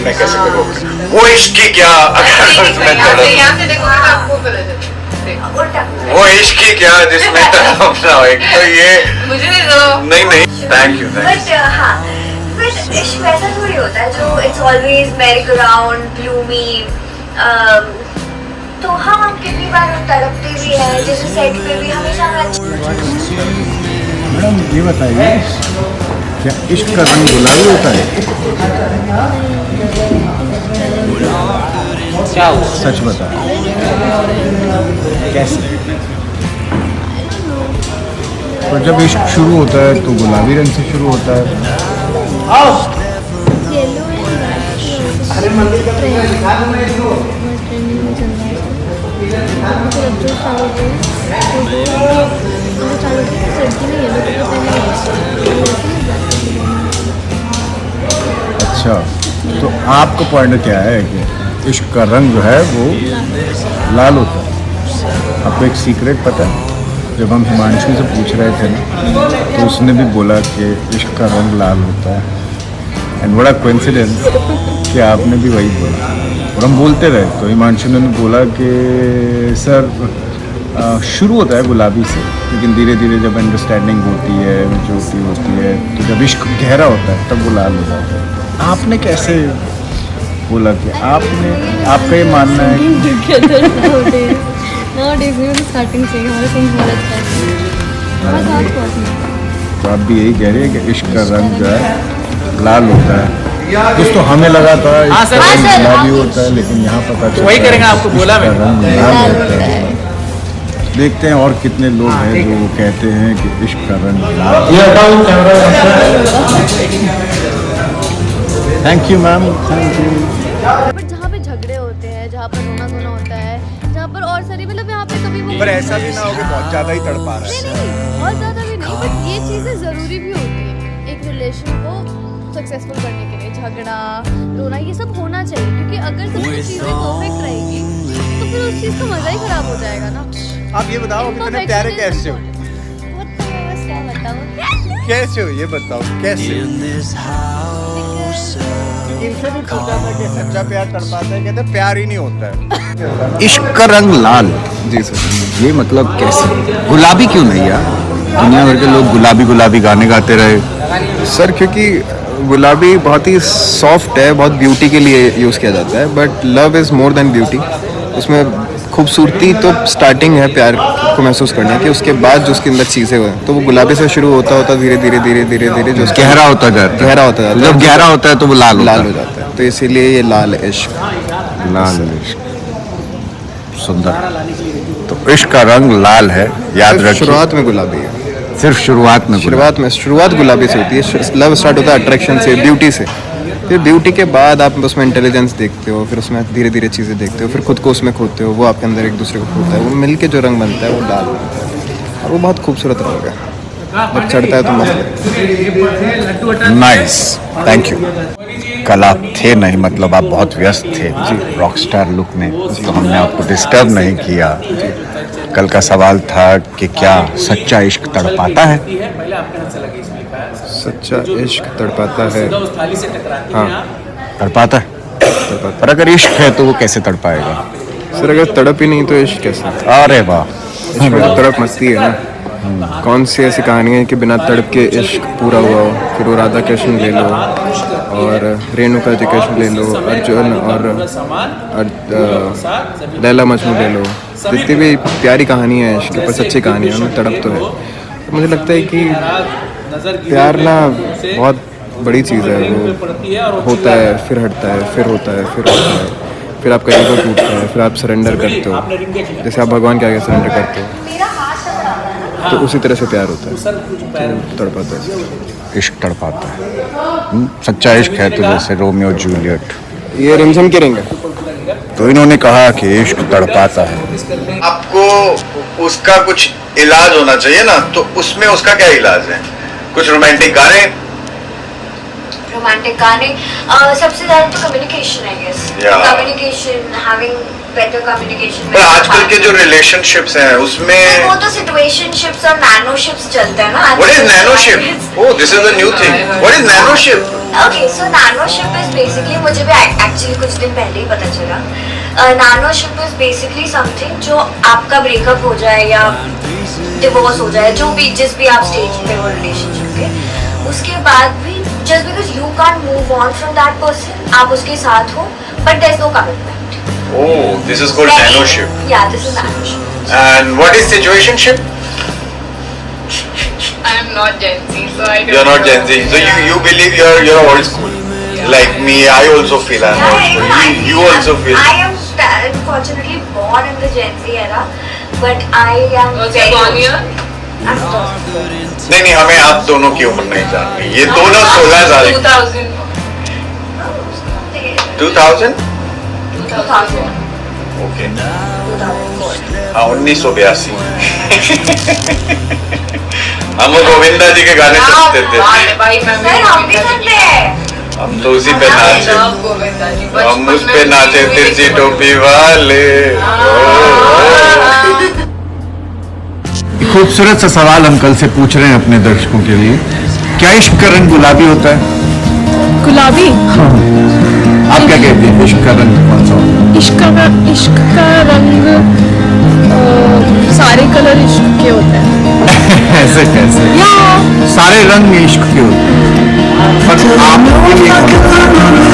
मैं कैसे करूँ वो इश्क की क्या अगर उसमें वो इश्क की क्या जिसमें तड़पना हो। एक तो ये मुझे नहीं नहीं थैंक यू बट इश्क वैसा थोड़ी होता है जो it's always merry go round bloomy. तो हम कितनी बार तड़पते भी हैं, जैसे सेट पे भी हमेशा मैडम ये बताइए क्या इश्क का रंग गुलाबी होता है? क्या हुआ? सच बता कैसे? तो जब इश्क शुरू होता है तो गुलाबी रंग से शुरू होता है। अरे मंदिर का अच्छा तो आपका पॉइंट क्या है कि इश्क का रंग जो है वो लाल होता है? आपको एक सीक्रेट पता है? जब हम हिमांशु से पूछ रहे थे ना तो उसने भी बोला कि इश्क का रंग लाल होता है। एंड बड़ा कोइंसिडेंस कि आपने भी वही बोला और हम बोलते रहे। तो हिमांशु ने बोला कि सर शुरू होता है गुलाबी से, लेकिन धीरे धीरे जब अंडरस्टैंडिंग होती है, मैच्योरिटी होती है, तो जब इश्क गहरा होता है तब वो लाल हो जाता है। आपने कैसे बोला कि आपका ये मानना है तो आप भी यही कह रहे हैं कि इश्क का रंग जो है लाल होता है। दोस्तों हमें लगा था इश्क का रंग गुलाबी होता है, लेकिन यहाँ पता चला वही करेंगे, आपको बोला मैं। रंग लाल होता है। देखते हैं और कितने लोग हैं जो कहते हैं कि इश्क का रंग लाल। Thank you ma'am, thank you. But जहाँ पे झगड़े होते हैं, जहाँ पर रोना धोना होता है, जहाँ पर और सारी मतलब यहाँ पे कभी वो पर ऐसा भी ना हो कि बहुत ज्यादा ही तड़पा रहा है। नहीं बहुत ज़्यादा भी नहीं, बट ये चीज़ें ज़रूरी भी होती है एक रिलेशन को सक्सेसफुल करने के लिए। झगड़ा रोना ये सब होना चाहिए, क्योंकि अगर सब कुछ चीज़ें परफेक्ट रहेगी तो फिर उस चीज़ का मज़ा ही खराब हो जाएगा ना। आप ये बताओ अभी इतने प्यारे कैसे हो? वो तो मैं बस क्या बताऊँ कैसे हो ये बताओ कैसे? इनसे भी पूछा था कि सच्चा प्यार तड़पाता है, कहते प्यार ही नहीं होता है। इश्क का रंग लाल, जी सर, ये मतलब कैसे? गुलाबी क्यों नहीं यार? दुनिया भर के लोग गुलाबी गुलाबी गाने गाते रहे। सर क्योंकि गुलाबी बहुत ही सॉफ्ट है, बहुत ब्यूटी के लिए यूज़ किया जाता है, but love is more than beauty. उसमें खूबसूरती तो स्टार्टिंग है प्यार को महसूस करने की, उसके बाद जो उसके अंदर चीज़ें हुए तो वो गुलाबी से शुरू होता होता धीरे धीरे धीरे धीरे धीरे जो गहरा होता जाता है। गहरा होता जाता है। जब गहरा होता है तो वो लाल हो जाता है। तो इसीलिए ये लाल इश्क, लाल इश्क सुंदर। तो इश्क का रंग लाल है, याद रखिए। शुरुआत में गुलाबी है, सिर्फ शुरुआत में शुरुआत गुलाबी से होती है। लव स्टार्ट होता है अट्रैक्शन से, ब्यूटी से। फिर ब्यूटी के बाद आप उसमें इंटेलिजेंस देखते हो, फिर उसमें धीरे धीरे चीज़ें देखते हो, फिर खुद को उसमें खोते हो, वो आपके अंदर एक दूसरे को खोता है, वो मिलके जो रंग बनता है वो लाल बनता है और वो बहुत खूबसूरत रंग है। जब चढ़ता है तो मस्त लगता है। Nice, thank you. कल आप थे नहीं, मतलब आप बहुत व्यस्त थे जी रॉकस्टार लुक में, तो हमने आपको डिस्टर्ब नहीं किया। कल का सवाल था कि क्या सच्चा इश्क तड़पाता है? सच्चा इश्क तड़पाता है, हाँ तड़पाता है। पर अगर इश्क है तो वो कैसे तड़पाएगा? सर अगर तड़प ही नहीं तो इश्क कैसे? अरे वाह, इसमें तो तड़प मस्ती है ना। कौन सी ऐसी कहानी है कि बिना तड़प के इश्क पूरा हुआ हो? फिर वो राधा कृष्ण ले लो और रेणुका जी कृष्ण ले लो, अर्जुन और लैला मजनू ले लो, जितनी भी प्यारी कहानी है इश्क पर, सच्ची कहानी है, उनमें तड़प तो है। तो मुझे लगता है कि प्यार ना बहुत बड़ी चीज़ है। वो होता है, फिर हटता है, फिर होता है, फिर होता है, फिर आपका ईगो टूटता है, फिर आप सरेंडर करते हो, जैसे आप भगवान के आगे सरेंडर करते हो, तो उसी तरह से प्यार होता है, तो तड़पाता है। इश्क तड़पाता है। सच्चा इश्क है तो जैसे रोमियो जूलियट। ये रिमझिम के रिंग है, तो इन्होंने कहा कि इश्क तड़पाता है। आपको उसका कुछ इलाज होना चाहिए ना, तो उसमें उसका क्या इलाज है? कुछ रोमांटिक गाने, सबसे ज्यादा तो कम्युनिकेशन है, guess communication, having better communication. पर आजकल के जो रिलेशनशिप्स हैं उसमें वो तो सिचुएशनशिप्स और नैनोशिप्स चलते हैं ना। What is nanoship? Oh, this is a new thing. What is nanoship? Okay, so nano ship is basically, मुझे भी actually कुछ दिन पहले ही पता चला. Nano ship is basically something जो आपका breakup हो जाए या divorce हो जाए, जो भी जिस भी आप stage पे हो relationship के, उसके बाद भी just because you can't move on from that person, आप उसके साथ हो, but there's no commitment. Oh, this is called nano ship. Yeah, this is nano ship. And what is situationship? I'm not Gen Z, so I don't You're not know. Gen Z, so Yeah. you believe you're old school. Like me, I also feel I'm old Yeah, school. even You also feel. I am unfortunately born in the Gen Z era, but I am Was very you born old here? school. I'm born. नहीं हमें आप दोनों की उम्र नहीं जाननी. ये दोनों 16 साल. 2000. 2000? 2000. Okay. 2004. हाँ 1982. हम गोविंदा जी के गाने सुनते थे. भाई मैं सर हम भी सुनते हैं. हम तो उसी पे नाचे. गोविंदा जी हम उस पे नाचे तिरछी टोपी वाले. खूबसूरत सा सवाल हम कल से पूछ रहे हैं अपने दर्शकों के लिए. क्या इश्क का रंग गुलाबी होता है? गुलाबी? आप क्या कहते हैं इश्क का रंग कौन सा होता इश्क का रंग सारे कलर इश्क के होते हैं. है? ऐसे कैसे? या सारे रंग इश्क के होते हैं, पर आपके लिए कौन सा?